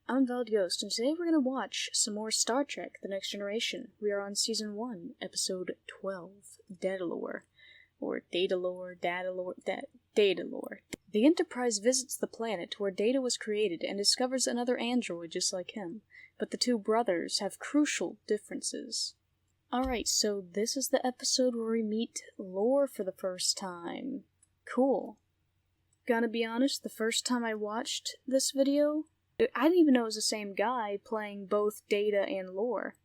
I'm Valid Ghost, and today we're gonna watch some more Star Trek: The Next Generation. We are on Season 1, Episode 12, Datalore. Or Datalore. Datalore. The Enterprise visits the planet where Data was created and discovers another android just like him, but the two brothers have crucial differences. Alright, so this is the episode where we meet Lore for the first time. Cool. Gotta be honest, the first time I watched this video, I didn't even know it was the same guy playing both Data and Lore.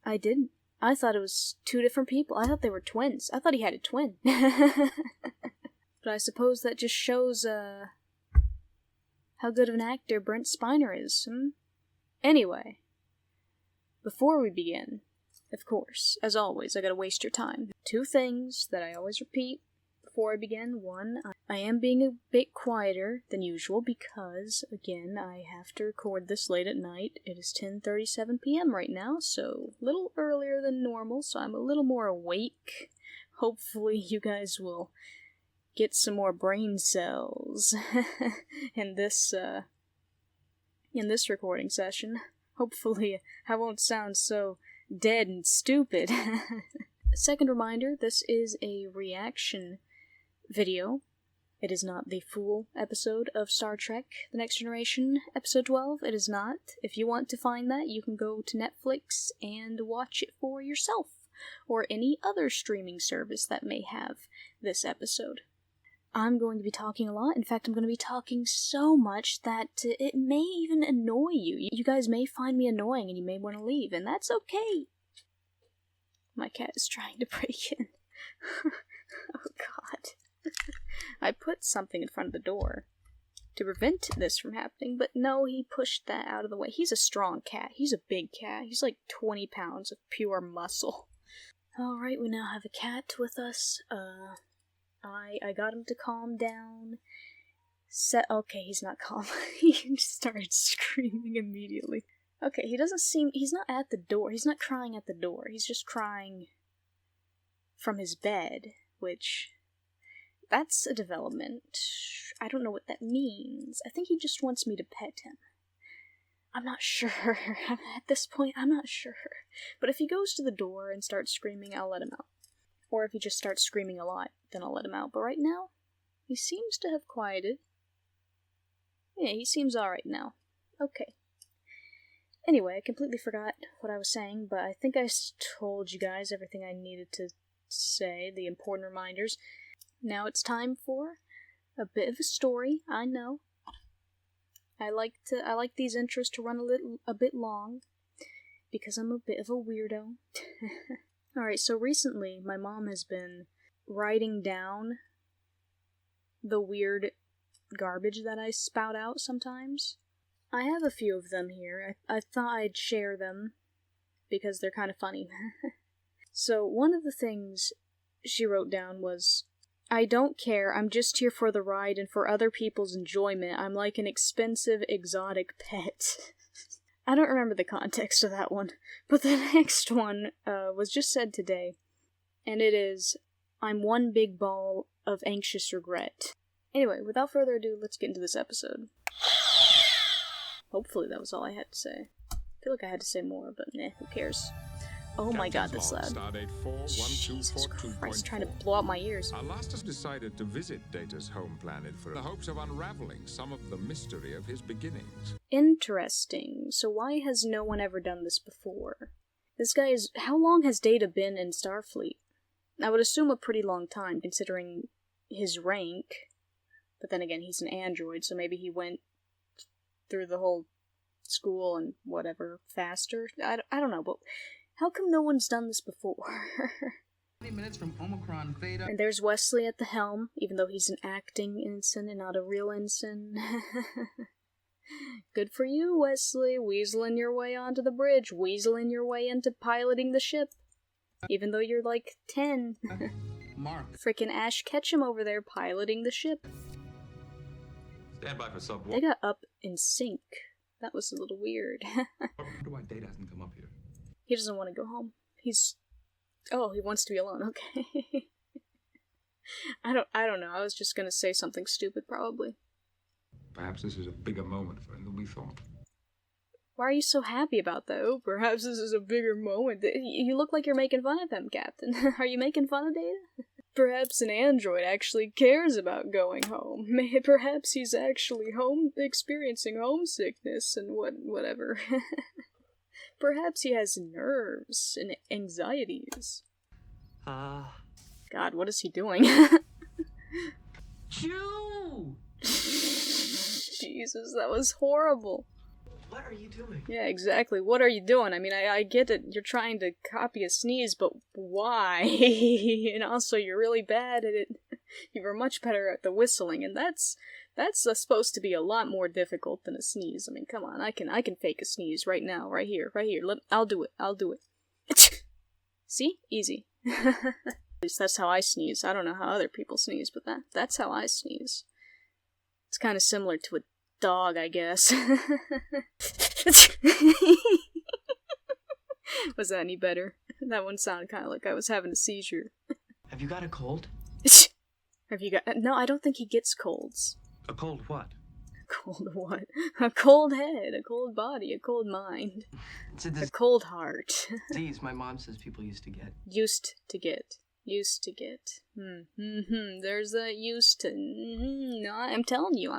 I didn't. I thought it was two different people. I thought they were twins. I thought he had a twin. But I suppose that just shows, how good of an actor Brent Spiner is, Anyway, before we begin, of course, as always, I gotta waste your time. Two things that I always repeat before I begin. One, I am being a bit quieter than usual because, again, I have to record this late at night. It is 10:37 p.m. right now, so a little earlier than normal, so I'm a little more awake. Hopefully you guys will get some more brain cells in this recording session. Hopefully I won't sound so dead and stupid. Second reminder, this is a reaction video. It is not the full episode of Star Trek: The Next Generation, Episode 12. It is not. If you want to find that, you can go to Netflix and watch it for yourself, or any other streaming service that may have this episode. I'm going to be talking a lot. In fact, I'm going to be talking so much that it may even annoy you. You guys may find me annoying and you may want to leave, and that's okay. My cat is trying to break in. Oh god. I put something in front of the door to prevent this from happening, but no, he pushed that out of the way. He's a strong cat. He's a big cat. He's like 20 pounds of pure muscle. Alright, we now have a cat with us. I got him to calm down. Okay, he's not calm. He just started screaming immediately. Okay, he's not at the door. He's not crying at the door. He's just crying from his bed, which, that's a development. I don't know what that means. I think he just wants me to pet him. I'm not sure. At this point, I'm not sure. But if he goes to the door and starts screaming, I'll let him out. Or if he just starts screaming a lot, then I'll let him out. But right now, he seems to have quieted. Yeah, he seems alright now. Okay. Anyway, I completely forgot what I was saying, but I think I told you guys everything I needed to say, the important reminders. Now it's time for a bit of a story. I know. I like these intros to run a bit long, because I'm a bit of a weirdo. Alright, so recently my mom has been writing down the weird garbage that I spout out sometimes. I have a few of them here. I thought I'd share them because they're kind of funny. So one of the things she wrote down was, "I don't care, I'm just here for the ride and for other people's enjoyment. I'm like an expensive, exotic pet." I don't remember the context of that one, but the next one was just said today, and it is, "I'm one big ball of anxious regret." Anyway, without further ado, let's get into this episode. Hopefully that was all I had to say. I feel like I had to say more, but nah, who cares? Oh my god, this loud. Jesus Christ, trying to blow out my ears. Our last decided to visit Data's home planet for the hopes of unraveling some of the mystery of his beginnings. Interesting. So why has no one ever done this before? This guy is... How long has Data been in Starfleet? I would assume a pretty long time, considering his rank. But then again, he's an android, so maybe he went through the whole school and whatever faster. I don't know, but how come no one's done this before? 20 minutes from Omicron Theta. And there's Wesley at the helm, even though he's an acting ensign and not a real ensign. Good for you, Wesley, weaseling your way onto the bridge, weaseling your way into piloting the ship. Even though you're like 10. Mark. Frickin' Ash Ketchum over there piloting the ship. Stand by for sub They got up in sync. That was a little weird. I wonder why Data hasn't come up here. He doesn't want to go home. Oh, he wants to be alone, okay. I don't know, I was just gonna say something stupid, probably. Perhaps this is a bigger moment for him than we thought. Why are you so happy about that? Oh, perhaps this is a bigger moment. You look like you're making fun of him, Captain. Are you making fun of Data? Perhaps an android actually cares about going home. Perhaps he's actually experiencing homesickness and whatever. Perhaps he has nerves and anxieties. God, what is he doing? Chew! Jesus, that was horrible. What are you doing? Yeah, exactly. What are you doing? I mean, I get it. You're trying to copy a sneeze, but why? And also, you're really bad at it. You were much better at the whistling, and that's supposed to be a lot more difficult than a sneeze. I mean, come on, I can fake a sneeze right now, right here. I'll do it. See? Easy. At least that's how I sneeze. I don't know how other people sneeze, but that's how I sneeze. It's kind of similar to a dog, I guess. Was that any better? That one sounded kind of like I was having a seizure. Have you got a cold? Have you got... No, I don't think he gets colds. A cold what? Cold what? A cold head, a cold body, a cold mind. It's a A cold heart. disease my mom says people used to get. Used to get. There's a used to... No, I'm telling you,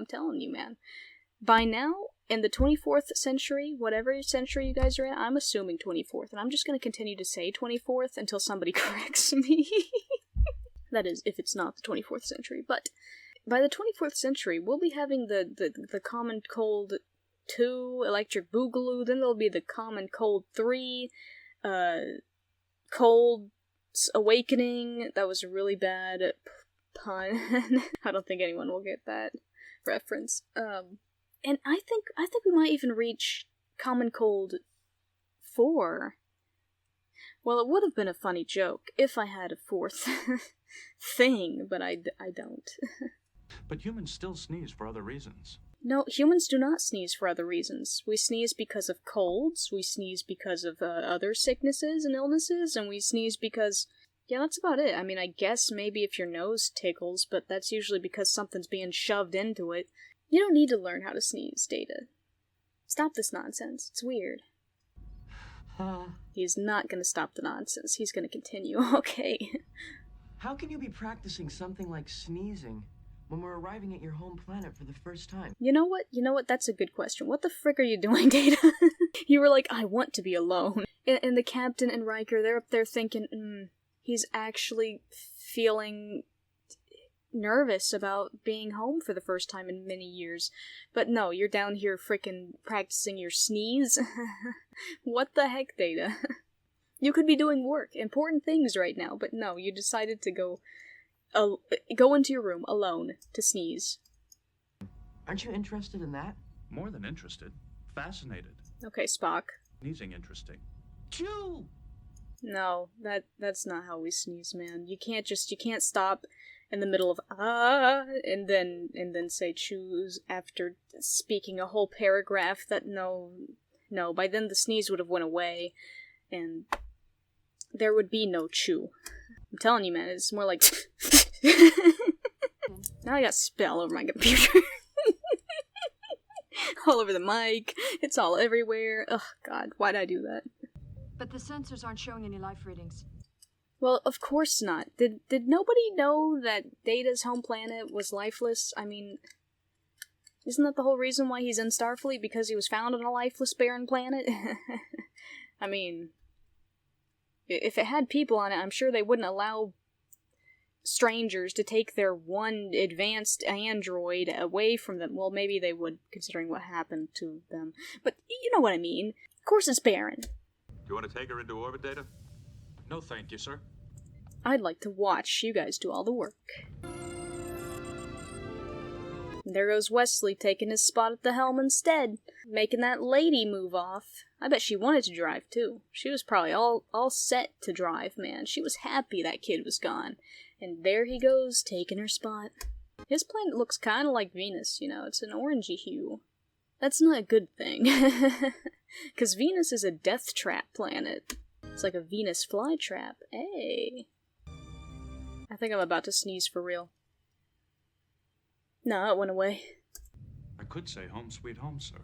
man. By now, in the 24th century, whatever century you guys are in, I'm assuming 24th, and I'm just going to continue to say 24th until somebody corrects me. That is, if it's not the 24th century. But by the 24th century, we'll be having the Common Cold 2, Electric Boogaloo, then there'll be the Common Cold 3, Cold Awakening. That was a really bad pun. I don't think anyone will get that reference. And I think we might even reach Common Cold 4. Well, it would have been a funny joke if I had a fourth thing, but I don't. But humans still sneeze for other reasons. No, humans do not sneeze for other reasons. We sneeze because of colds, we sneeze because of other sicknesses and illnesses, and we sneeze because... Yeah, that's about it. I mean, I guess maybe if your nose tickles, but that's usually because something's being shoved into it. You don't need to learn how to sneeze, Data. Stop this nonsense. It's weird. He's not gonna stop the nonsense. He's gonna continue. Okay. How can you be practicing something like sneezing when we're arriving at your home planet for the first time? You know what? That's a good question. What the frick are you doing, Data? You were like, I want to be alone. And the captain and Riker, they're up there thinking, he's actually feeling nervous about being home for the first time in many years. But no, you're down here frickin' practicing your sneeze? What the heck, Data? You could be doing work, important things right now, but no, you decided to go into your room alone to sneeze. Aren't you interested in that? More than interested. Fascinated. Okay, Spock. Sneezing interesting. Chew! No, that's not how we sneeze, man. You can't stop in the middle of and then say choose after speaking a whole paragraph. That no, by then the sneeze would have went away and there would be no chew. I'm telling you, man, it's more like now I got spit all over my computer. All over the mic. It's all everywhere. Ugh, God, why'd I do that? But the sensors aren't showing any life readings. Well, of course not. Did nobody know that Data's home planet was lifeless? I mean, isn't that the whole reason why he's in Starfleet? Because he was found on a lifeless, barren planet? I mean, if it had people on it, I'm sure they wouldn't allow strangers to take their one advanced android away from them. Well, maybe they would, considering what happened to them. But you know what I mean. Of course it's barren. Do you want to take her into orbit, Data? No, thank you, sir. I'd like to watch you guys do all the work. And there goes Wesley taking his spot at the helm instead, making that lady move off. I bet she wanted to drive too. She was probably all set to drive, man. She was happy that kid was gone. And there he goes, taking her spot. His planet looks kind of like Venus, you know, it's an orangey hue. That's not a good thing. Because Venus is a death trap planet. It's like a Venus flytrap. Hey. I think I'm about to sneeze for real. No, it went away. I could say home sweet home, sir.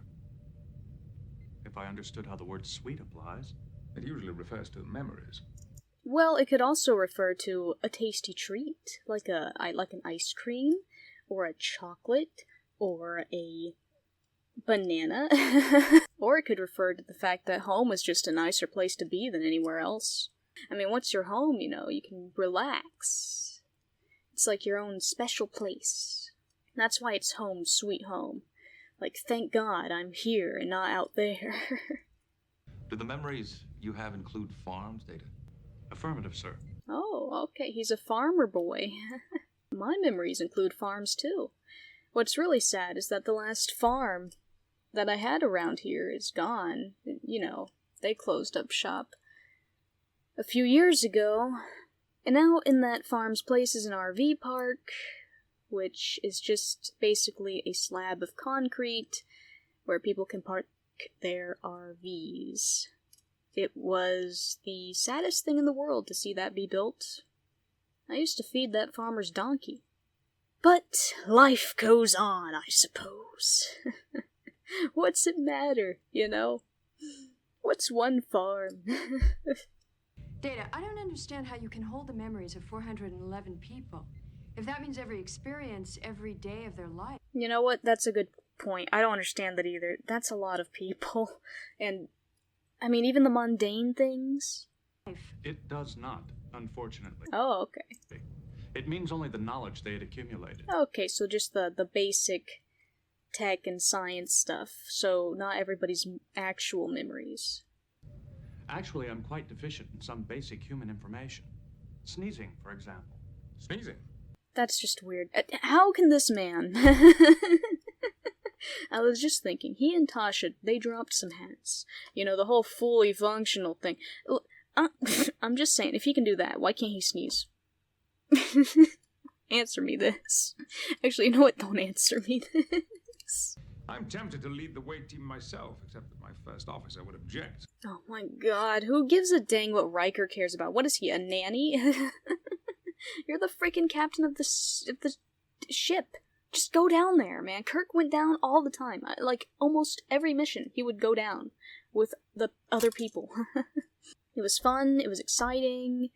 if I understood how the word sweet applies. It usually refers to memories. Well, it could also refer to a tasty treat, like an ice cream, or a chocolate, or a banana. Or it could refer to the fact that home is just a nicer place to be than anywhere else. I mean, once you're home, you know, you can relax. It's like your own special place. That's why it's home sweet home. Like, thank God I'm here and not out there. Do the memories you have include farms, Data? Affirmative, sir. Oh, okay, he's a farmer boy. My memories include farms too. What's really sad is that the last farm that I had around here is gone. You know, they closed up shop a few years ago. And now in that farm's place is an RV park, which is just basically a slab of concrete where people can park their RVs. It was the saddest thing in the world to see that be built. I used to feed that farmer's donkey. But life goes on, I suppose. What's it matter, you know? What's one farm? Data, I don't understand how you can hold the memories of 411 people. If that means every experience, every day of their life. You know what? That's a good point. I don't understand that either. That's a lot of people. And, I mean, even the mundane things. It does not, unfortunately. Oh, okay. It means only the knowledge they had accumulated. Okay, so just the basic tech and science stuff. So not everybody's actual memories. Actually, I'm quite deficient in some basic human information. Sneezing, for example. Sneezing. That's just weird. How can this man... I was just thinking, he and Tasha, they dropped some hats. You know, the whole fully functional thing. Look, I'm just saying, if he can do that, why can't he sneeze? Answer me this. Actually, you know what? Don't answer me this. I'm tempted to lead the weight team myself, except that my first officer would object. Oh my god, who gives a dang what Riker cares about? What is he, a nanny? You're the freaking captain of the ship. Just go down there, man. Kirk went down all the time. Like, almost every mission, he would go down with the other people. It was fun, it was exciting.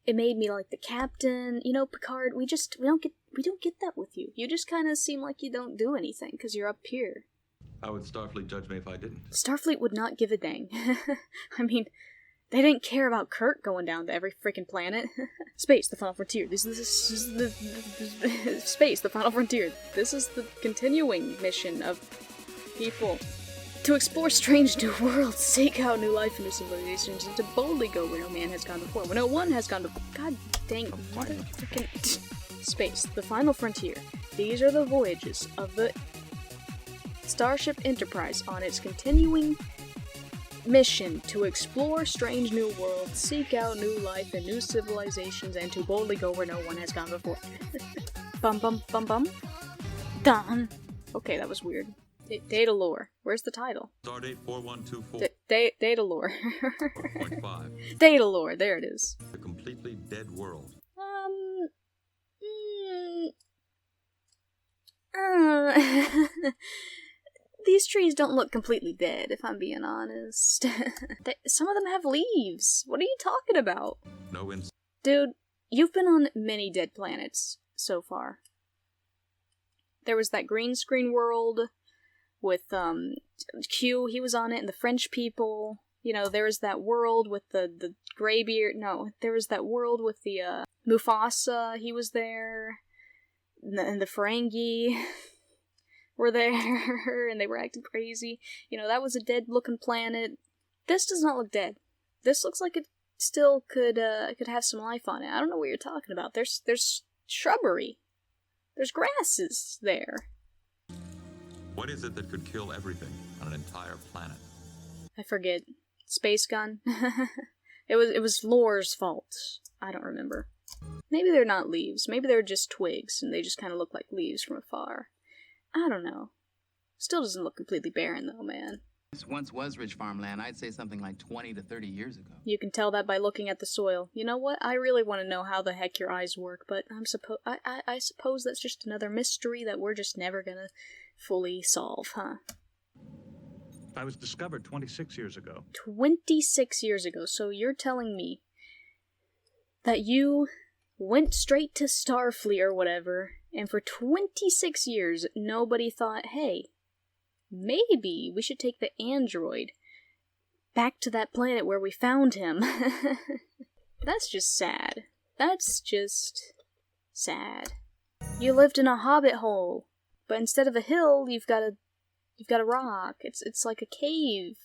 It made me like the captain. You know, Picard, we don't get that with you. You just kind of seem like you don't do anything because you're up here. How would Starfleet judge me if I didn't? Starfleet would not give a dang. I mean, they didn't care about Kirk going down to every freaking planet. Space, the final frontier. This is the Space, the final frontier. This is the continuing mission of people. To explore strange new worlds, seek out new life and new civilizations, and to boldly go where no man has gone before. Where no one has gone before. God dang, motherfucking... Space, the final frontier. These are the voyages of the Starship Enterprise on its continuing mission to explore strange new worlds, seek out new life and new civilizations, and to boldly go where no one has gone before. Bum bum bum bum. Done. Okay, that was weird. Datalore. Where's the title? Stardate 4124. Datalore. 4.5. Datalore. There it is. A completely dead world. These trees don't look completely dead, if I'm being honest. Some of them have leaves. What are you talking about? No insect. Dude, you've been on many dead planets so far. There was that green screen world with Q, he was on it, and the French people. You know, there was that world with the graybeard. No, there was that world with the Mufasa, he was there. And the Ferengi were there, and they were acting crazy. You know, that was a dead-looking planet. This does not look dead. This looks like it still could have some life on it. I don't know what you're talking about. There's shrubbery. There's grasses there. What is it that could kill everything on an entire planet? I forget. Space gun? It was Lore's fault. I don't remember. Maybe they're not leaves. Maybe they're just twigs, and they just kind of look like leaves from afar. I don't know. Still doesn't look completely barren, though, man. This once was rich farmland. I'd say something like 20 to 30 years ago. You can tell that by looking at the soil. You know what? I really want to know how the heck your eyes work, but I suppose that's just another mystery that we're just never gonna fully solve, huh? I was discovered 26 years ago. 26 years ago. So you're telling me that you went straight to Starfleet or whatever, and for 26 years nobody thought, hey, maybe we should take the android back to that planet where we found him. That's just sad. That's just sad. You lived in a hobbit hole, but instead of a hill, you've got a rock. It's like a cave.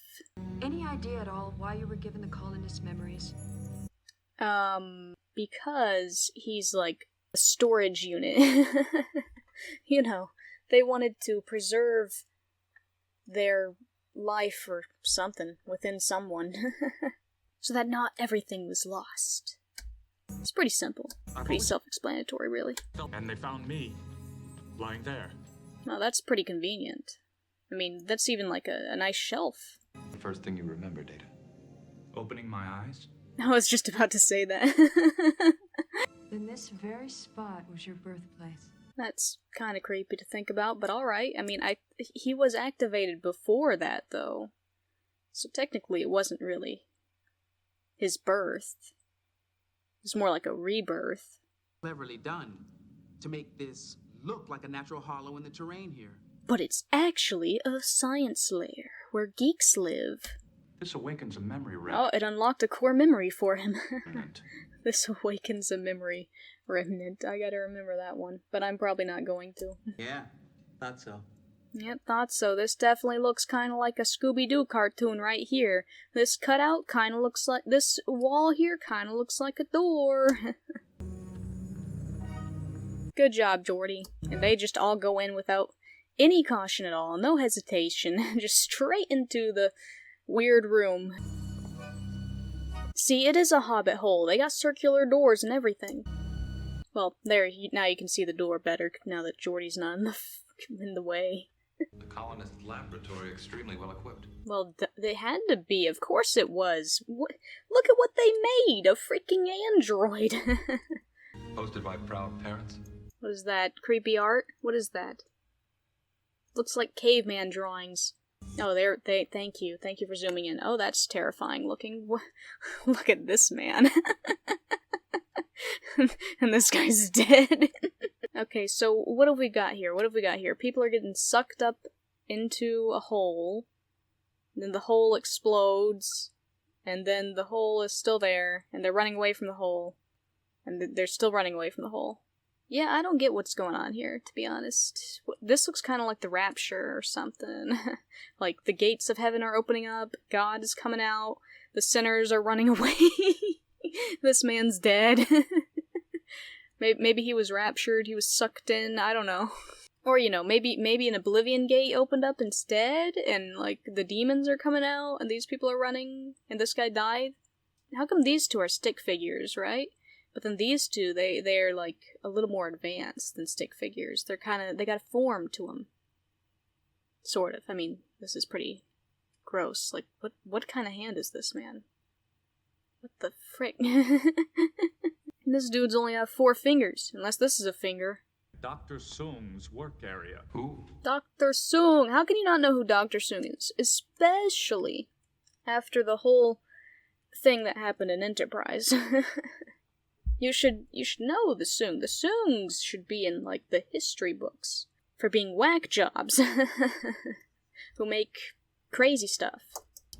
Any idea at all why you were given the colonist memories? Because he's like a storage unit. You know, they wanted to preserve their life or something within someone. So that not everything was lost. It's pretty simple. Pretty self-explanatory, really. And they found me, lying there. Well, that's pretty convenient. I mean, that's even like a nice shelf. The first thing you remember, Data. Opening my eyes? I was just about to say that. Then this very spot was your birthplace. That's kind of creepy to think about, but alright. I mean, he was activated before that, though. So technically it wasn't really his birth. It was more like a rebirth. Cleverly done to make this look like a natural hollow in the terrain here. But it's actually a science lair, where geeks live. This awakens a memory Oh, it unlocked a core memory for him. remnant. This awakens a memory remnant. I gotta remember that one, but I'm probably not going to. Yeah, thought so. Yep, thought so. This definitely looks kind of like a Scooby-Doo cartoon right here. This cutout kind of looks like... This wall here kind of looks like a door. Good job, Geordi. And they just all go in without any caution at all. No hesitation. Just straight into the weird room. See, it is a hobbit hole. They got circular doors and everything. Well, there, now you can see the door better, now that Geordi's not in the way. The colonist laboratory extremely well equipped. Well, they had to be. Of course it was. Look at what they made! A freaking android! Hosted by proud parents. What is that? Creepy art? What is that? Looks like caveman drawings. Oh, thank you. Thank you for zooming in. Oh, that's terrifying looking. Look at this man. And this guy's dead. Okay, so what have we got here? People are getting sucked up into a hole, then the hole explodes, and then the hole is still there, and they're running away from the hole, and they're still running away from the hole. Yeah, I don't get what's going on here, to be honest. This looks kind of like the Rapture or something. Like, the gates of heaven are opening up, God is coming out, the sinners are running away, this man's dead. Maybe he was raptured, he was sucked in, I don't know. Or, you know, maybe an Oblivion gate opened up instead, and, like, the demons are coming out, and these people are running, and this guy died? How come these two are stick figures, right? But then these two, they're, like, a little more advanced than stick figures. They got a form to them. Sort of. I mean, this is pretty gross. Like, what kind of hand is this, man? What the frick? This dude's only have 4 fingers, unless this is a finger. Dr. Sung's work area. Who? Dr. Sung! How can you not know who Dr. Sung is? Especially after the whole thing that happened in Enterprise. You should know the Sung. The Sungs should be in, like, the history books for being whack jobs. Who make crazy stuff.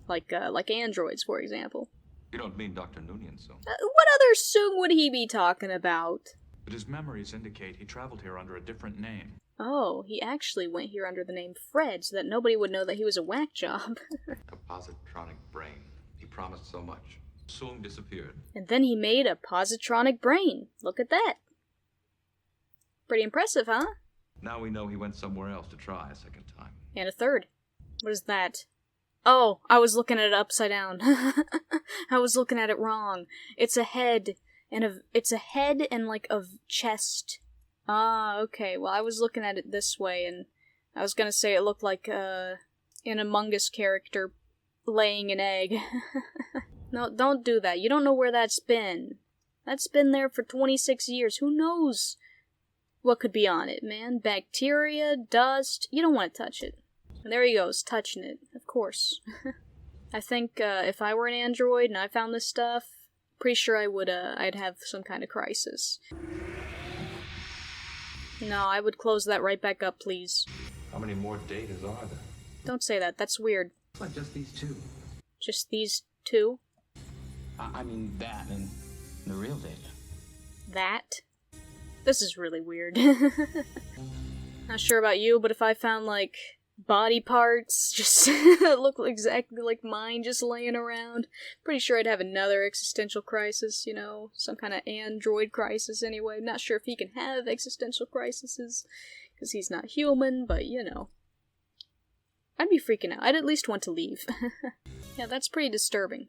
Like androids, for example. You don't mean Dr. Noonien Sung. What other Sung would he be talking about? But his memories indicate he traveled here under a different name. Oh, he actually went here under the name Fred, so that nobody would know that he was a whack job. A positronic brain. He promised so much. Sung disappeared. And then he made a positronic brain. Look at that. Pretty impressive, huh? Now we know he went somewhere else to try a second time. And a third. What is that? Oh, I was looking at it upside down. I was looking at it wrong. It's a head, and like a chest. Ah, okay. Well, I was looking at it this way, and I was gonna say it looked like an Among Us character laying an egg. No, don't do that. You don't know where that's been. That's been there for 26 years. Who knows what could be on it, man? Bacteria, dust. You don't want to touch it. And there he goes, touching it. Of course. I think if I were an android and I found this stuff, pretty sure I would, I'd have some kind of crisis. No, I would close that right back up, please. How many more datas are there? Don't say that, that's weird. It's like just these two. Just these two? I mean that and the real data. That? This is really weird. Not sure about you, but if I found, like, body parts just look exactly like mine just laying around, pretty sure I'd have another existential crisis, you know, some kind of android crisis anyway. Not sure if he can have existential crises, because he's not human, but, you know. I'd be freaking out. I'd at least want to leave. Yeah, that's pretty disturbing.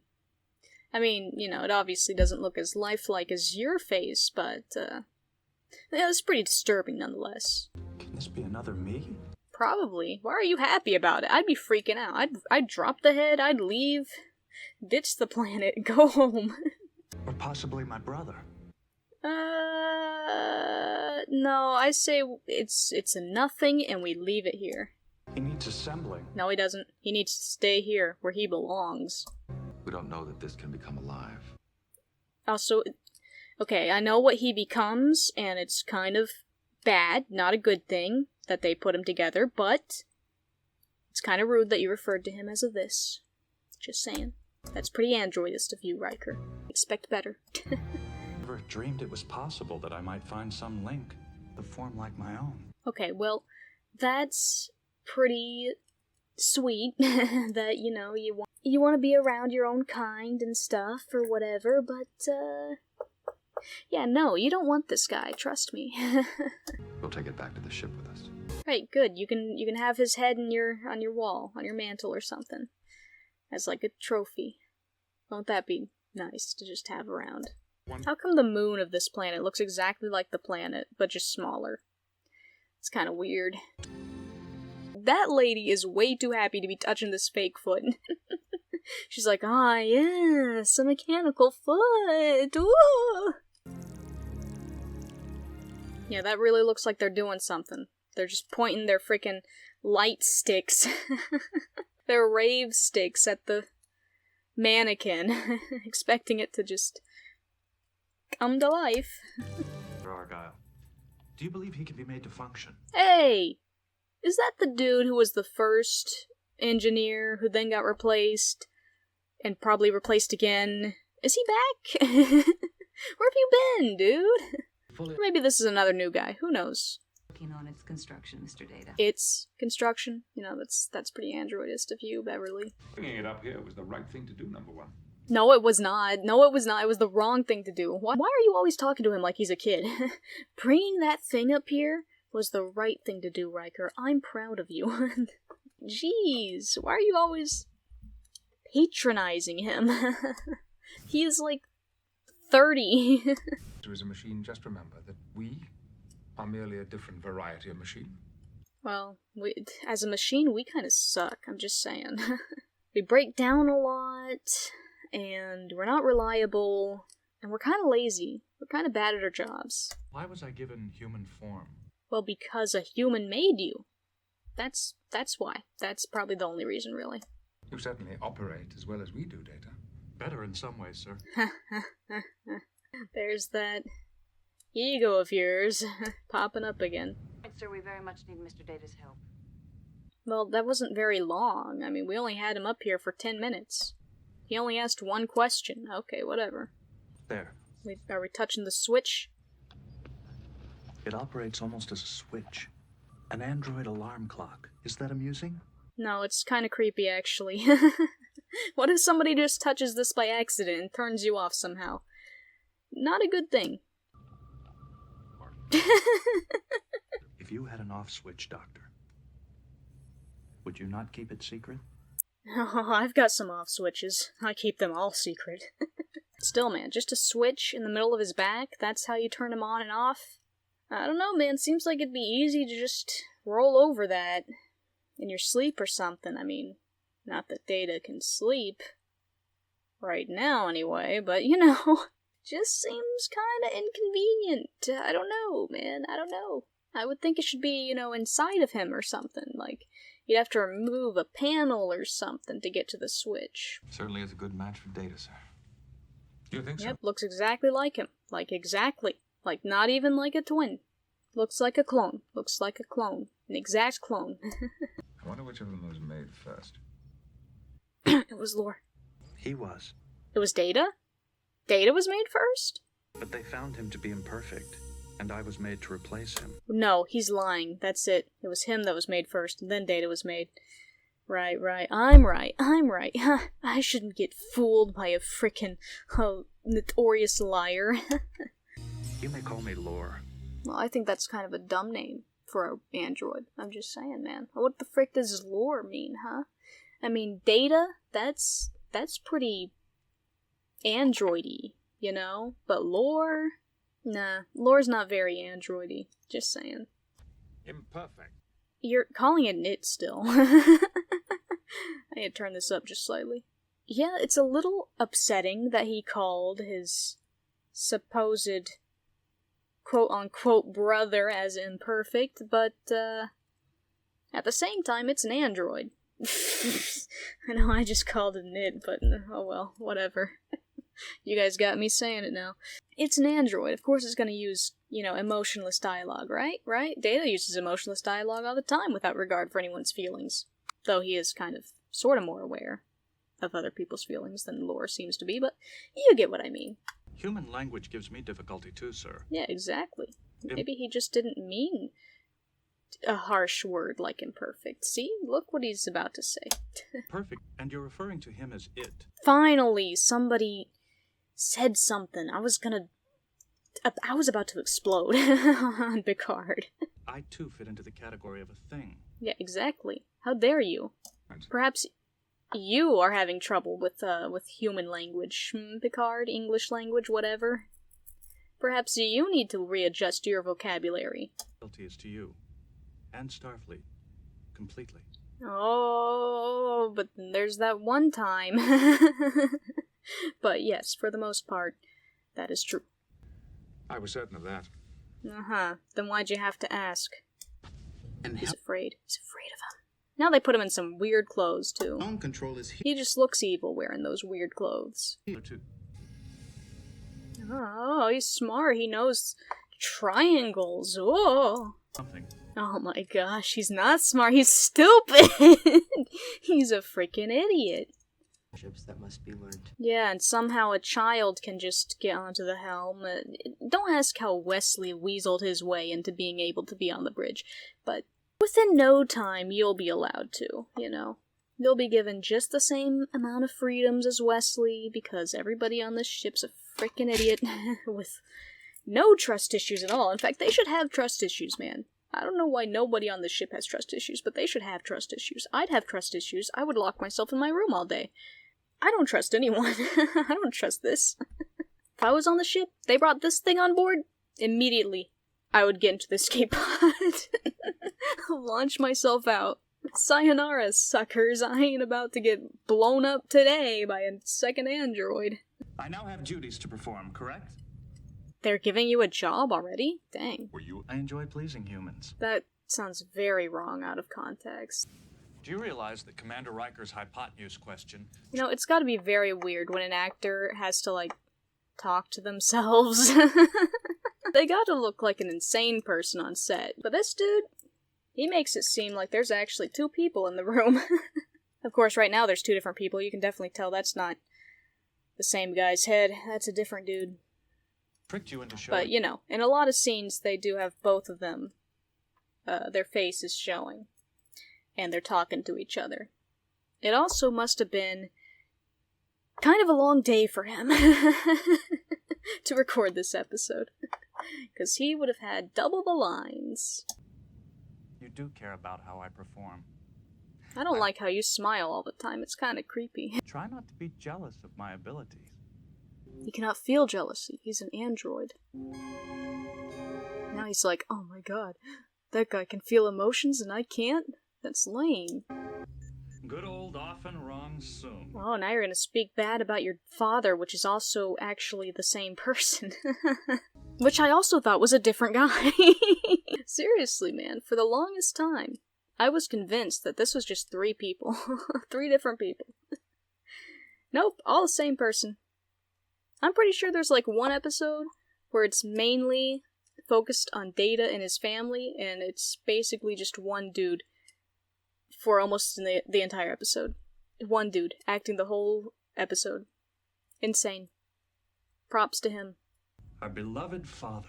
I mean, you know, it obviously doesn't look as lifelike as your face, but, yeah, it's pretty disturbing nonetheless. Can this be another me? Probably. Why are you happy about it? I'd be freaking out. I'd drop the head, I'd leave, ditch the planet, go home. Or possibly my brother. No, I say it's a nothing and we leave it here. He needs assembling. No, he doesn't. He needs to stay here, where he belongs. We don't know that this can become alive. Also, okay, I know what he becomes, and it's kind of bad, not a good thing that they put him together, but it's kind of rude that you referred to him as a this. Just saying. That's pretty androidist of you, Riker. Expect better. Never dreamed it was possible that I might find some link, the form like my own. Okay, well, that's pretty sweet that, you know, you want to be around your own kind and stuff or whatever, but yeah, no, you don't want this guy, trust me. We'll take it back to the ship with us. Right, good. You can have his head on your wall, on your mantle or something, as like a trophy. Won't that be nice to just have around? How come the moon of this planet looks exactly like the planet, but just smaller? It's kind of weird. That lady is way too happy to be touching this fake foot. She's like, ah, yes, a mechanical foot. Ooh. Yeah, that really looks like they're doing something. They're just pointing their freaking light sticks. Their rave sticks at the mannequin, expecting it to just come to life. Argyle, do you believe he can be made to function? Hey! Is that the dude who was the first engineer who then got replaced and probably replaced again? Is he back? Where have you been, dude? Or maybe this is another new guy. Who knows? Working on its construction, Mr. Data. Its construction? You know, that's pretty androidist of you, Beverly. Bringing it up here was the right thing to do, number one. No, it was not. No, it was not. It was the wrong thing to do. Why are you always talking to him like he's a kid? Bringing that thing up here was the right thing to do, Riker. I'm proud of you. Jeez, why are you always patronizing him? He is like 30. To as a machine, just remember that we are merely a different variety of machine. Well, as a machine, we kind of suck, I'm just saying. We break down a lot, and we're not reliable, and we're kind of lazy. We're kind of bad at our jobs. Why was I given human form? Well, because a human made you. That's why. That's probably the only reason, really. You certainly operate as well as we do, Data. Better in some ways, sir. There's that ego of yours popping up again. Sir, we very much need Mr. Data's help. Well, that wasn't very long. I mean, we only had him up here for 10 minutes. He only asked one question. Okay, whatever. There. Are we touching the switch? It operates almost as a switch. An android alarm clock. Is that amusing? No, it's kind of creepy, actually. What if somebody just touches this by accident and turns you off somehow? Not a good thing. If you had an off switch, Doctor, would you not keep it secret? Oh, I've got some off switches. I keep them all secret. Still, man, just a switch in the middle of his back? That's how you turn him on and off? I don't know, man. Seems like it'd be easy to just roll over that in your sleep or something. I mean, not that Data can sleep. Right now, anyway, but, you know, just seems kinda inconvenient. I don't know, man. I don't know. I would think it should be, you know, inside of him or something. Like, You'd have to remove a panel or something to get to the switch. Certainly is a good match for Data, sir. Do you think so? Yep, looks exactly like him. Like, exactly. Like, not even like a twin. Looks like a clone. Looks like a clone. An exact clone. I wonder which of them was made first. It was Lore. He was. It was Data? Data was made first? But they found him to be imperfect, and I was made to replace him. No, he's lying. That's it. It was him that was made first, and then Data was made. Right. I'm right. I shouldn't get fooled by a frickin' notorious liar. You may call me Lore. Well, I think that's kind of a dumb name for an android. I'm just saying, man. What the frick does Lore mean, huh? I mean, Data, that's pretty androidy, you know? But Lore? Nah, Lore's not very androidy. Just saying. Imperfect. You're calling it it still. I need to turn this up just slightly. Yeah, it's a little upsetting that he called his supposed quote-unquote brother as imperfect, but at the same time, it's an android. I know I just called it an it, but oh well, whatever. You guys got me saying it now. It's an android. Of course it's gonna use, emotionless dialogue, right? Right? Data uses emotionless dialogue all the time without regard for anyone's feelings. Though he is kind of, sort of more aware of other people's feelings than Lore seems to be, but you get what I mean. Human language gives me difficulty too, sir. Yeah, exactly. Maybe he just didn't mean a harsh word like imperfect. See? Look what he's about to say. Perfect, and you're referring to him as it. Finally, somebody said something. I was about to explode on Picard. I too fit into the category of a thing. Yeah, exactly. How dare you? Perhaps you are having trouble with human language, Picard, English language, whatever. Perhaps you need to readjust your vocabulary. Loyalty is to you, and Starfleet, completely. Oh, but there's that one time. But yes, for the most part, that is true. I was certain of that. Uh-huh. Then why'd you have to ask? And He's afraid. He's afraid of him. Now they put him in some weird clothes, too. Own control is He just looks evil wearing those weird clothes. Here too. Oh, he's smart. He knows triangles. Oh. Something. Oh my gosh, he's not smart. He's stupid. He's a freaking idiot. That must be learned. Yeah, and somehow a child can just get onto the helm. Don't ask how Wesley weaseled his way into being able to be on the bridge, but within no time you'll be allowed to, You'll be given just the same amount of freedoms as Wesley, because everybody on this ship's a freaking idiot with no trust issues at all. In fact, they should have trust issues, man. I don't know why nobody on this ship has trust issues, but they should have trust issues. I'd have trust issues. I would lock myself in my room all day. I don't trust anyone. I don't trust this. If I was on the ship, they brought this thing on board, immediately I would get into the escape pod. Launch myself out. Sayonara, suckers. I ain't about to get blown up today by a second android. I now have duties to perform, correct? They're giving you a job already? Dang. I enjoy pleasing humans. That sounds very wrong out of context. Do you realize that Commander Riker's hypotenuse question... It's gotta be very weird when an actor has to, talk to themselves. They gotta look like an insane person on set. But this dude, he makes it seem like there's actually 2 people in the room. Of course, right now there's 2 different people. You can definitely tell that's not the same guy's head. That's a different dude. Tricked you into showing. But, in a lot of scenes, they do have both of them. Their faces showing. And they're talking to each other. It also must have been kind of a long day for him to record this episode. Because he would have had double the lines. You do care about how I perform. I don't like how you smile all the time. It's kind of creepy. Try not to be jealous of my abilities. He cannot feel jealousy. He's an android. Now he's like, oh my god, that guy can feel emotions and I can't? That's lame. Good old often wrong soon. Oh, now you're gonna speak bad about your father, which is also actually the same person. Which I also thought was a different guy. Seriously, man, for the longest time, I was convinced that this was just 3 people. 3 different people. Nope, all the same person. I'm pretty sure there's like one episode where it's mainly focused on Data and his family, and it's basically just one dude for almost the entire episode. One dude acting the whole episode. Insane. Props to him. Our beloved father.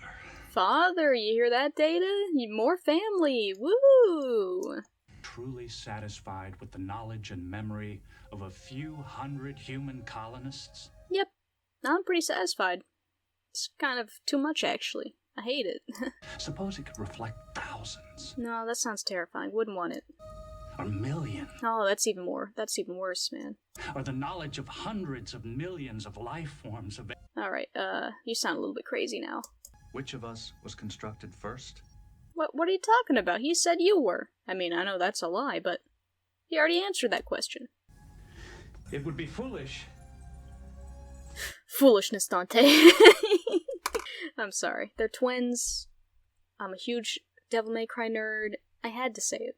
Father, you hear that, Data? More family, woo! Truly satisfied with the knowledge and memory of a few hundred human colonists? Yep, I'm pretty satisfied. It's kind of too much, actually. I hate it. Suppose it could reflect thousands. No, that sounds terrifying. Wouldn't want it. Or millions. Oh, that's even worse, man. Or the knowledge of hundreds of millions of life forms of... Alright, you sound a little bit crazy now. Which of us was constructed first? What are you talking about? He said you were. I mean, I know that's a lie, but he already answered that question. It would be foolish. Foolishness, Dante. I'm sorry. They're twins. I'm a huge Devil May Cry nerd. I had to say it.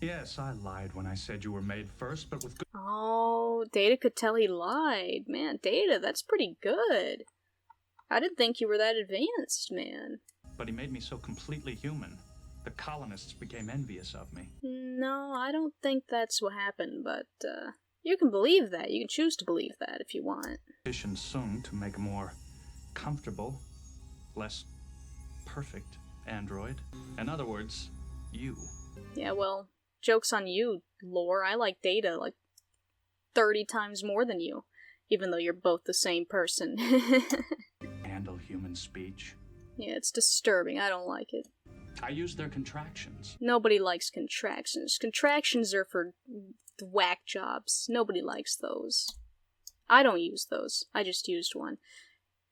Yes, I lied when I said you were made first, but with good... Oh, Data could tell he lied. Man, Data, that's pretty good. I didn't think you were that advanced, man. But he made me so completely human. The colonists became envious of me. No, I don't think that's what happened, but, you can believe that. You can choose to believe that if you want. Conditioned soon to make a more comfortable, less perfect android. In other words, you. Yeah, well, joke's on you, Lore. I like Data like 30 times more than you, even though you're both the same person. Handle human speech. Yeah, it's disturbing. I don't like it. I use their contractions. Nobody likes contractions. Contractions are for whack jobs. Nobody likes those. I don't use those. I just used one.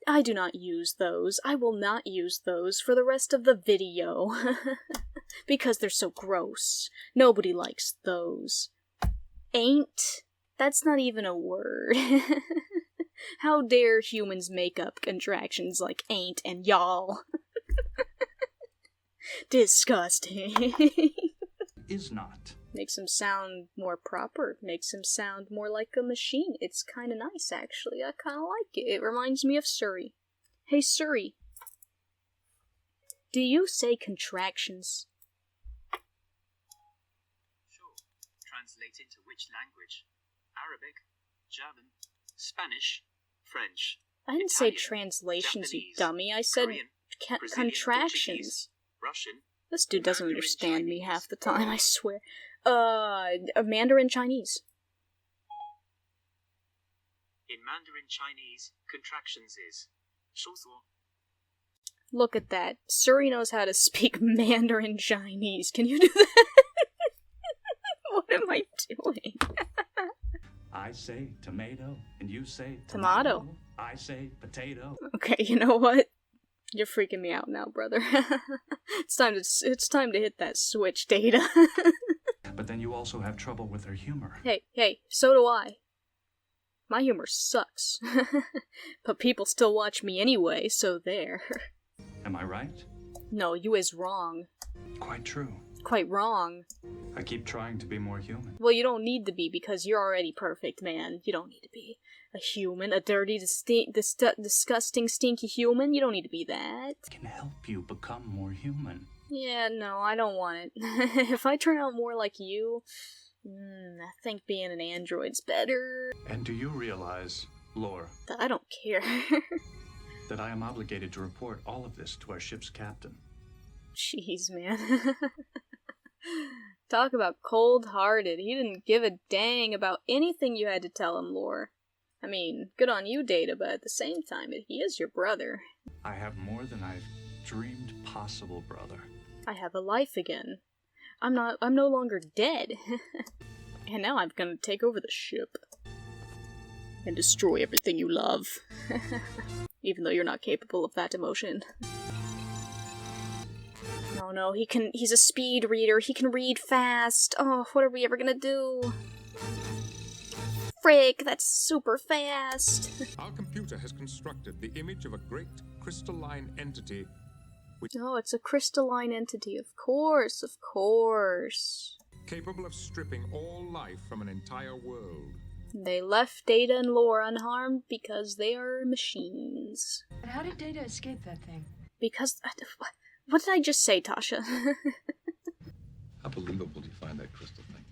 I do not use those. I will not use those for the rest of the video. Because they're so gross. Nobody likes those. Ain't? That's not even a word. How dare humans make up contractions like ain't and y'all? Disgusting. Is not. Makes him sound more proper. Makes him sound more like a machine. It's kind of nice, actually. I kind of like it. It reminds me of Suri. Hey, Suri. Do you say contractions? Sure. Translate into which language? Arabic, German, Spanish, French. I didn't Italian, say translations, Japanese, you dummy. I said Korean, contractions. Russian. This dude doesn't understand me half the time, I swear. Mandarin Chinese. In Mandarin Chinese, contractions is 收缩. Look at that. Suri knows how to speak Mandarin Chinese. Can you do that? What am I doing? I say tomato, and you say tomato. I say potato. Okay, you know what? You're freaking me out now, brother. It's time to hit that switch, Data. But then you also have trouble with her humor. Hey, so do I. My humor sucks. But people still watch me anyway, so there. Am I right? No, you is wrong. Quite true. Quite wrong. I keep trying to be more human. Well, you don't need to be, because you're already perfect, man. You don't need to be a human, a dirty, disgusting, stinky human. You don't need to be that. I can help you become more human. Yeah, no, I don't want it. If I turn out more like you, I think being an android's better. And do you realize, Lore, That I don't care. that I am obligated to report all of this to our ship's captain? Jeez, man. Talk about cold-hearted. He didn't give a dang about anything you had to tell him, Lore. I mean, good on you, Data, but at the same time, he is your brother. I have more than I've dreamed possible, brother. I have a life again. I'm no longer dead. And now I'm gonna take over the ship. And destroy everything you love. Even though you're not capable of that emotion. No, he's a speed reader. He can read fast. Oh, what are we ever gonna do? Frick, that's super fast. Our computer has constructed the image of a great crystalline entity. Oh, it's a crystalline entity. Of course. capable of stripping all life from an entire world. They left Data and Lore unharmed because they are machines. And how did Data escape that thing? Because... What did I just say, Tasha? How believable do you find that crystal thing?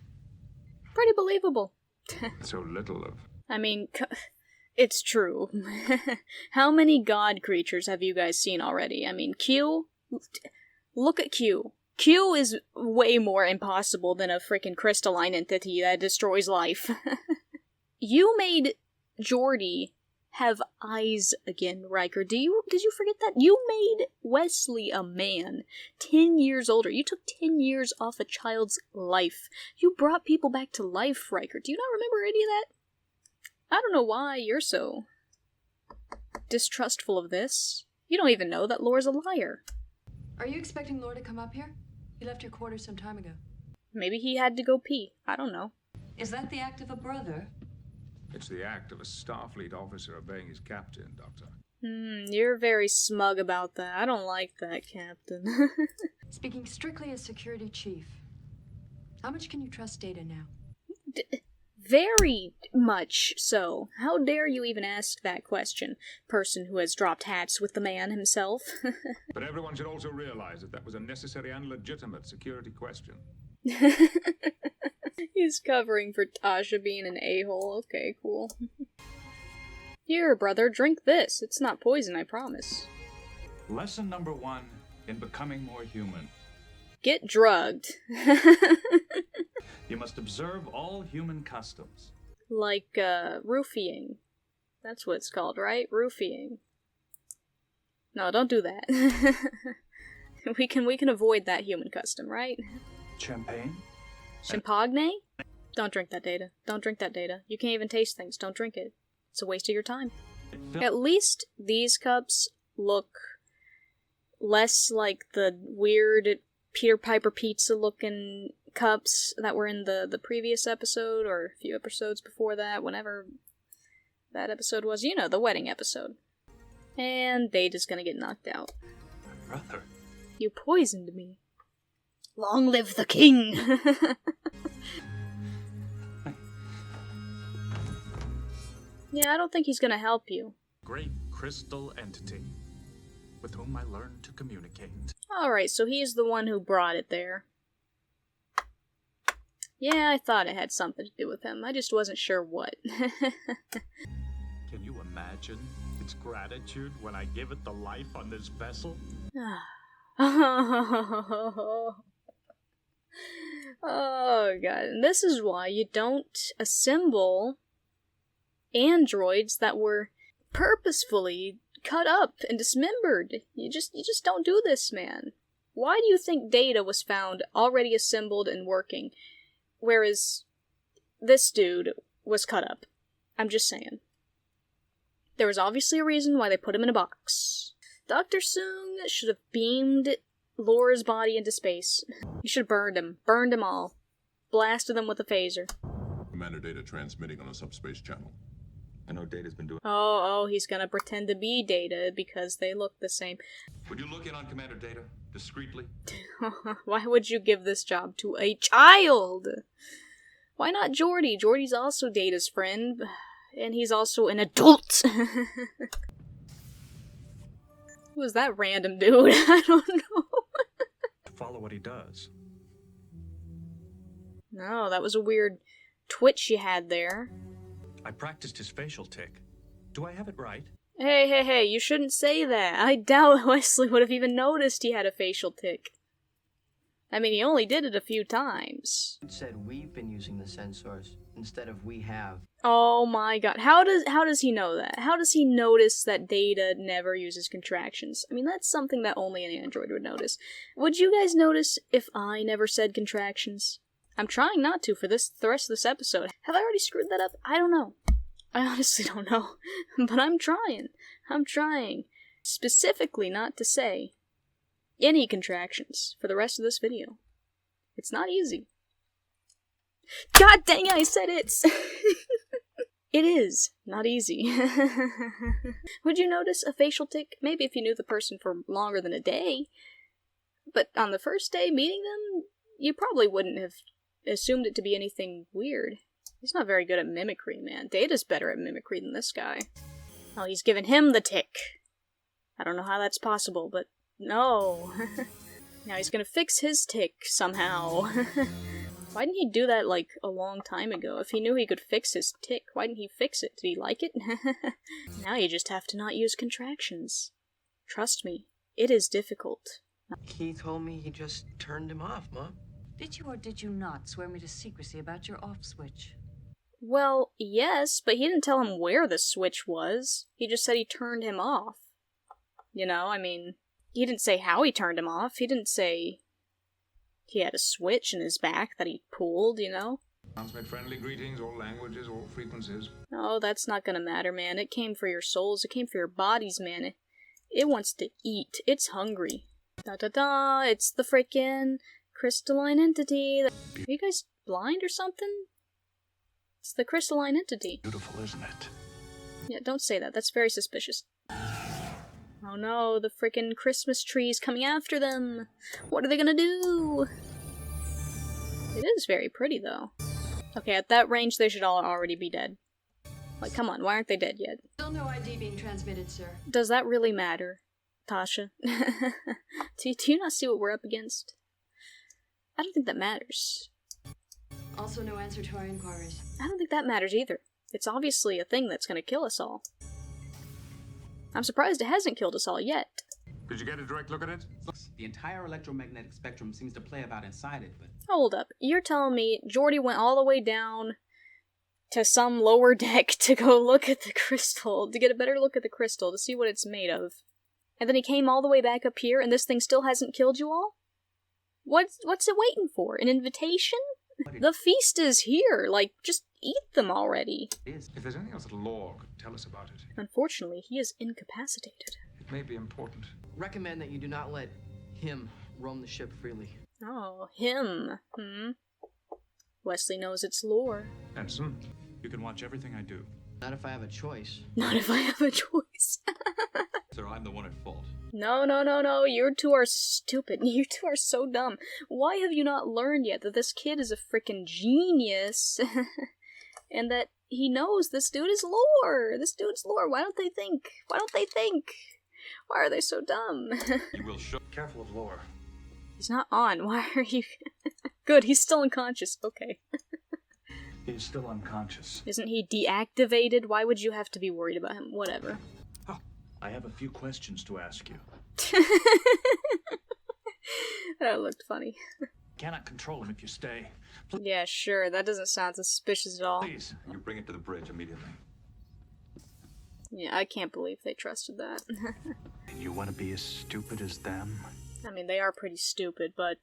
Pretty believable. So little of... I mean, it's true. How many god creatures have you guys seen already? I mean, Q? Look at Q. Q is way more impossible than a freaking crystalline entity that destroys life. You made Geordi have eyes again, Riker. Did you forget that? You made Wesley a man, 10 years older. You took 10 years off a child's life. You brought people back to life, Riker. Do you not remember any of that? I don't know why you're so distrustful of this. You don't even know that Lore's a liar. Are you expecting Lore to come up here? He left your quarters some time ago. Maybe he had to go pee. I don't know. Is that the act of a brother? It's the act of a Starfleet officer obeying his captain, Doctor. You're very smug about that. I don't like that, Captain. Speaking strictly as security chief, how much can you trust Data now? Very much so. How dare you even ask that question, person who has dropped hats with the man himself? But everyone should also realize that that was a necessary and legitimate security question. He's covering for Tasha being an a-hole. Okay, cool. Here, brother, drink this. It's not poison, I promise. Lesson number 1 in becoming more human. Get drugged. You must observe all human customs. Like, roofying. That's what it's called, right? Roofying. No, don't do that. we can avoid that human custom, right? Champagne? Champagne? Don't drink that, Data. Don't drink that, Data. You can't even taste things. Don't drink it. It's a waste of your time. At least these cups look less like the weird Peter Piper pizza looking cups that were in the previous episode, or a few episodes before that, whenever that episode was. You know, the wedding episode. And Data's gonna get knocked out. Brother. You poisoned me. Long live the king! Yeah, I don't think he's gonna help you. Great crystal entity with whom I learned to communicate. Alright, so he's the one who brought it there. Yeah, I thought it had something to do with him. I just wasn't sure what. Can you imagine its gratitude when I give it the life on this vessel? Oh god, and this is why you don't assemble androids that were purposefully cut up and dismembered. You just don't do this, man. Why do you think Data was found already assembled and working, whereas this dude was cut up? I'm just saying. There was obviously a reason why they put him in a box. Dr. Soong should have beamed Lore's body into space. He should have burned them all. Blasted them with a phaser. Commander Data transmitting on a subspace channel. I know Data's been doing... Oh, he's gonna pretend to be Data because they look the same. Would you look in on Commander Data, discreetly? Why would you give this job to a child? Why not Geordi? Geordi's also Data's friend, and he's also an adult. Who is that random dude? I don't know. Follow what he does. No, that was a weird twitch you had there. I practiced his facial tic. Do I have it right? Hey, you shouldn't say that. I doubt Wesley would have even noticed he had a facial tic. I mean, he only did it a few times. It said we've been using the sensors instead of we have. Oh my god. How does he know that? How does he notice that Data never uses contractions? I mean, that's something that only an android would notice. Would you guys notice if I never said contractions? I'm trying not to for the rest of this episode. Have I already screwed that up? I don't know. I honestly don't know. But I'm trying. I'm trying. Specifically not to say any contractions for the rest of this video. It's not easy. God dang it, I said it's! It is not easy. Would you notice a facial tic? Maybe if you knew the person for longer than a day. But on the first day meeting them, you probably wouldn't have assumed it to be anything weird. He's not very good at mimicry, man. Data's better at mimicry than this guy. Oh, he's giving him the tick. I don't know how that's possible, but no. Now he's gonna fix his tick somehow. Why didn't he do that, like, a long time ago? If he knew he could fix his tick, why didn't he fix it? Did he like it? Now you just have to not use contractions. Trust me, it is difficult. He told me he just turned him off, Mom. Did you or did you not swear me to secrecy about your off switch? Well, yes, but he didn't tell him where the switch was. He just said he turned him off. You know, I mean, he didn't say how he turned him off. He didn't say he had a switch in his back that he pulled, you know? Transmit friendly greetings, all languages, all frequencies. Oh, that's not gonna matter, man. It came for your souls. It came for your bodies, man. It wants to eat. It's hungry. Da-da-da, it's the frickin' crystalline entity. Are you guys blind or something? It's the crystalline entity. Beautiful, isn't it? Yeah, don't say that. That's very suspicious. Oh no, the frickin' Christmas tree's coming after them! What are they gonna do? It is very pretty, though. Okay, at that range, they should all already be dead. Like, come on, why aren't they dead yet? Still no ID being transmitted, sir. Does that really matter, Tasha? do you not see what we're up against? I don't think that matters. Also no answer to our inquiries. I don't think that matters either. It's obviously a thing that's gonna kill us all. I'm surprised it hasn't killed us all yet. Did you get a direct look at it? The entire electromagnetic spectrum seems to play about inside it, but... Hold up. You're telling me Jordy went all the way down to some lower deck to go look at the crystal, to get a better look at the crystal, to see what it's made of. And then he came all the way back up here, and this thing still hasn't killed you all? What's it waiting for? An invitation? The feast is here. Like, just eat them already. If there's anything else that Lore could tell us about it. Unfortunately, he is incapacitated. It may be important. Recommend that you do not let him roam the ship freely. Oh, him. Wesley knows it's Lore. Ensign? You can watch everything I do. Not if I have a choice. Not if I have a choice. Sir, I'm the one at fault. No, you two are stupid. You two are so dumb. Why have you not learned yet that this kid is a freaking genius? And that he knows this dude is Lore. This dude's Lore. Why don't they think? Why don't they think? Why are they so dumb? You will show. Careful of Lore. He's not on. Why are you... Good, he's still unconscious. Okay. He's still unconscious. Isn't he deactivated? Why would you have to be worried about him? Whatever. Oh, I have a few questions to ask you. That looked funny. Cannot control him if you stay. Yeah, sure. That doesn't sound suspicious at all. Please. You bring it to the bridge immediately. Yeah, I can't believe they trusted that. You want to be as stupid as them? I mean, they are pretty stupid, but,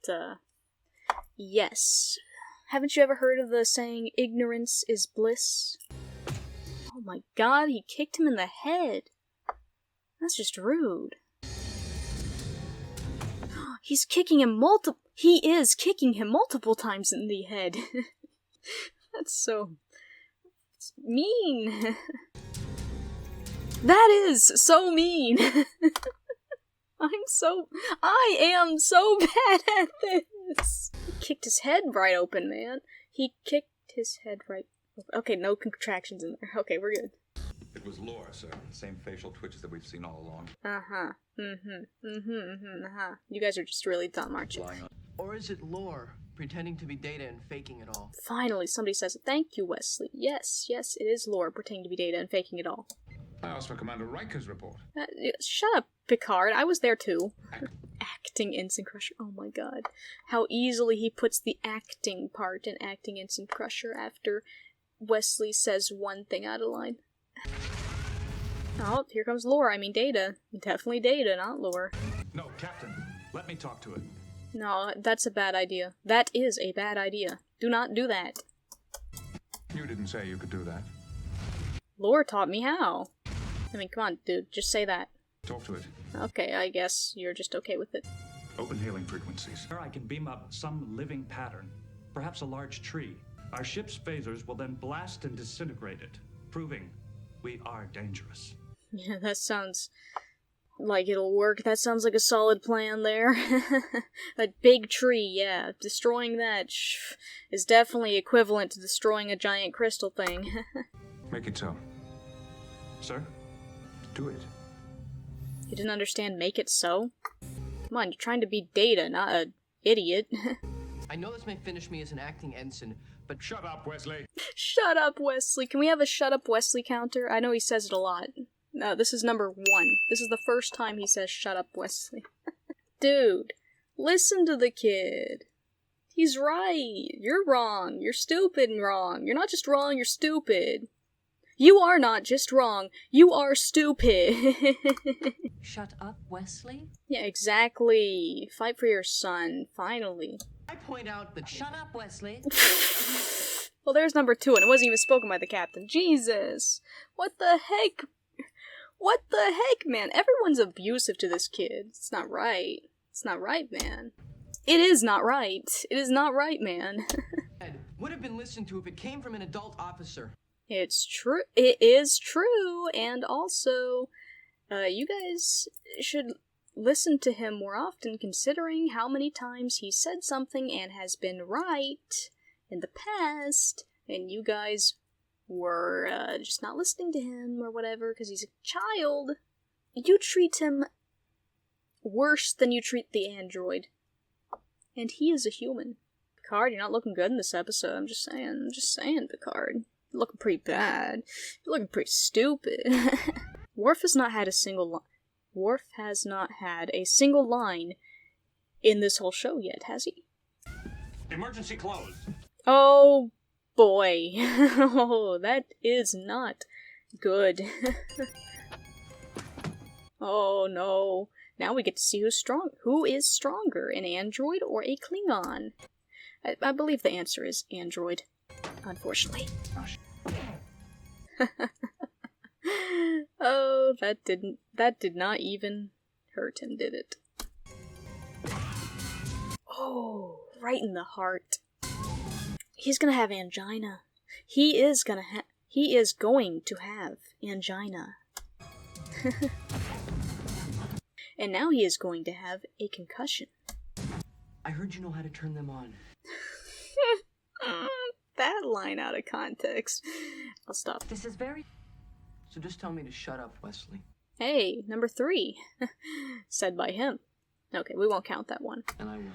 yes. Haven't you ever heard of the saying, ignorance is bliss? Oh my god, he kicked him in the head. That's just rude. He is kicking him multiple times in the head. That's so mean. That is so mean. I am so bad at this. He kicked his head right open, man. He kicked his head right open. Okay, no contractions in there. Okay, we're good. It was Lore, sir. The same facial twitches that we've seen all along. You guys are just really dumb, aren't you? Or is it Lore, pretending to be Data and faking it all? Finally, somebody says it. Thank you, Wesley. Yes, it is Lore, pretending to be Data and faking it all. I asked for Commander Riker's report. Shut up, Picard. I was there too. Acting Ensign Crusher. Oh my god. How easily he puts the acting part in Acting Ensign Crusher after Wesley says one thing out of line. Oh, here comes Lore. I mean Data. Definitely Data, not Lore. No, Captain. Let me talk to it. No, that's a bad idea. That is a bad idea. Do not do that. You didn't say you could do that. Lore taught me how. I mean, come on, dude. Just say that. Talk to it. Okay, I guess you're just okay with it. Open hailing frequencies. I can beam up some living pattern. Perhaps a large tree. Our ship's phasers will then blast and disintegrate it, proving we are dangerous. Yeah, that sounds like it'll work. That sounds like a solid plan there. A big tree, yeah. Destroying that is definitely equivalent to destroying a giant crystal thing. Make it so. Sir, do it. You didn't understand make it so? Come on, you're trying to be Data, not an idiot. I know this may finish me as an acting ensign, but shut up, Wesley! Shut up, Wesley. Can we have a shut up, Wesley counter? I know he says it a lot. No, this is number 1. This is the first time he says shut up, Wesley. Dude, listen to the kid. He's right. You're wrong. You're stupid and wrong. You're not just wrong, you're stupid. You are not just wrong. You are stupid. Shut up, Wesley? Yeah, exactly. Fight for your son, finally. I point out that— Shut up, Wesley. Well, there's number 2, and it wasn't even spoken by the captain. Jesus. What the heck? What the heck, man? Everyone's abusive to this kid. It's not right. It's not right, man. It is not right. It is not right, man. would have been listened to if it came from an adult officer. It's true. It is true, and also, you guys should listen to him more often, considering how many times he said something and has been right in the past, and you guys were just not listening to him or whatever because he's a child. You treat him worse than you treat the android, and he is a human. Picard, you're not looking good in this episode. I'm just saying, Picard. You're looking pretty bad. You're looking pretty stupid. Worf has not had a single line in this whole show yet, has he? Emergency closed. Oh boy. Oh, that is not good. Oh no. Now we get to see who is stronger, an android or a Klingon. I believe the answer is android, unfortunately. Oh, that did not even hurt him, did it? Oh, right in the heart. He's gonna have angina. He is going to have angina. And now he is going to have a concussion. I heard you know how to turn them on. That line out of context. I'll stop. This is very... So just tell me to shut up, Wesley. Hey, number 3. Said by him. Okay, we won't count that one. And I will.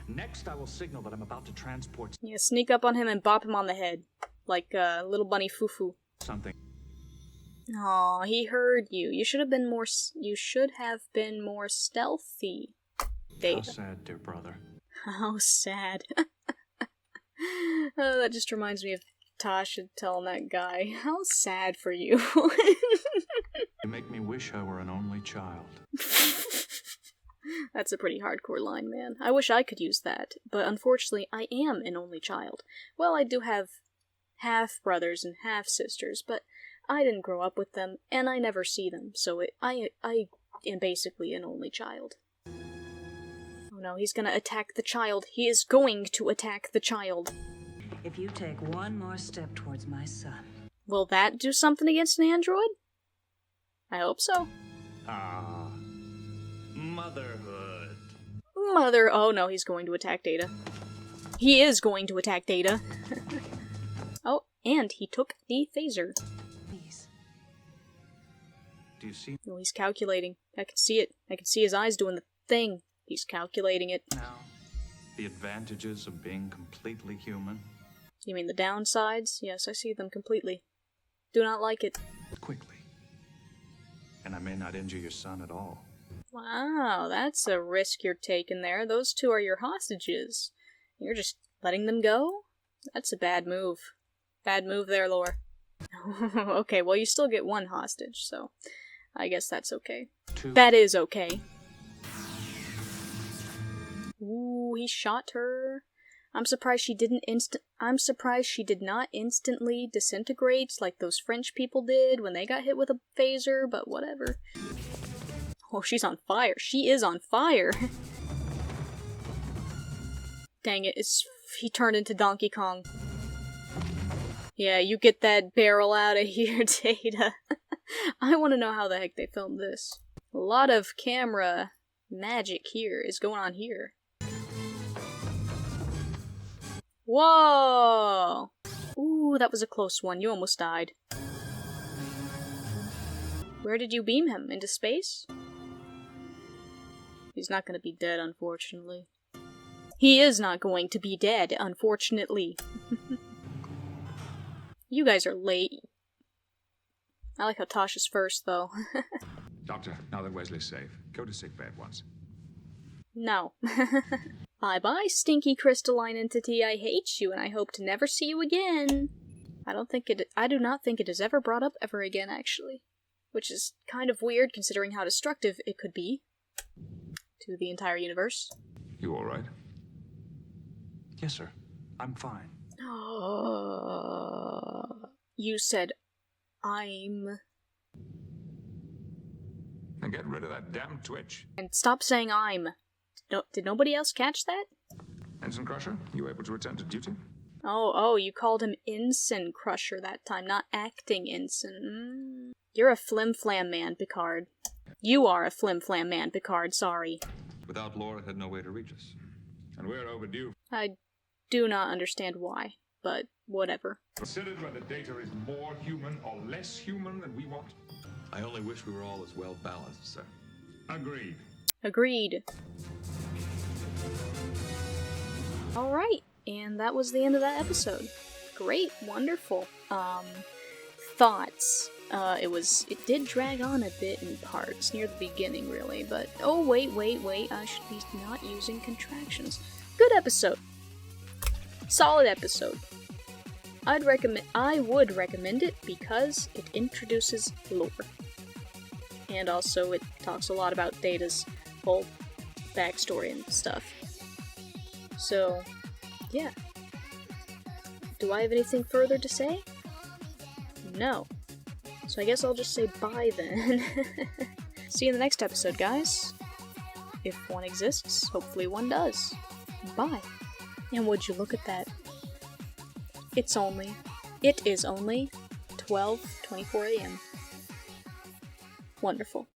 Next, I will signal that I'm about to transport... Yeah, sneak up on him and bop him on the head. Like little bunny Fufu. something. Aw, he heard you. You should have been more stealthy. Data. How sad, dear brother. How sad. Oh, that just reminds me of Tasha telling that guy, how sad for you. You make me wish I were an only child. That's a pretty hardcore line, man. I wish I could use that, but unfortunately I am an only child. Well, I do have half-brothers and half-sisters, but I didn't grow up with them, and I never see them, so I am basically an only child. Oh no, he's gonna attack the child. He is going to attack the child. If you take one more step towards my son... Will that do something against an android? I hope so. Ah, motherhood. Oh no, he's going to attack Data. He is going to attack Data. Oh, and he took the phaser. Please. Do you see? Well, he's calculating. I can see it. I can see his eyes doing the thing. He's calculating it. Now, the advantages of being completely human? You mean the downsides? Yes, I see them completely. Do not like it. Quickly. And I may not injure your son at all. Wow, that's a risk you're taking there. Those two are your hostages. You're just letting them go? That's a bad move. Bad move there, Lore. Okay, well you still get one hostage, so I guess that's okay. That is okay. Ooh, he shot her. I'm surprised she did not instantly disintegrate like those French people did when they got hit with a phaser, but whatever. Oh, she's on fire. She is on fire. Dang it, he turned into Donkey Kong. Yeah, you get that barrel out of here, Data. I want to know how the heck they filmed this. A lot of camera magic here is going on here. Whoa! Ooh, that was a close one. You almost died. Where did you beam him? Into space? He's not gonna be dead, unfortunately. He is not going to be dead, unfortunately. You guys are late. I like how Tasha's first, though. Doctor, now that Wesley's safe, go to sickbed once. No. Bye-bye, stinky crystalline entity. I hate you, and I hope to never see you again. I do not think it is ever brought up ever again, actually. Which is kind of weird, considering how destructive it could be to the entire universe. You alright? Yes, sir. I'm fine. You said, I'm... And get rid of that damn twitch. And stop saying I'm. Did nobody else catch that? Ensign Crusher, you able to return to duty? Oh, you called him Ensign Crusher that time, not acting Ensign. You're a flim-flam man, Picard. You are a flim-flam man, Picard, sorry. Without Laura, it had no way to reach us. And we're overdue. I do not understand why, but whatever. Considered whether Data is more human or less human than we want? I only wish we were all as well balanced, sir. Agreed. Agreed. Alright, and that was the end of that episode. Great, wonderful. Thoughts. It did drag on a bit in parts, near the beginning really, but oh wait, I should be not using contractions. Good episode. Solid episode. I would recommend it because it introduces lore. And also it talks a lot about Data's whole backstory and stuff. So, yeah. Do I have anything further to say? No. So I guess I'll just say bye then. See you in the next episode, guys. If one exists, hopefully one does. Bye. And would you look at that? It is only 12:24 a.m. Wonderful.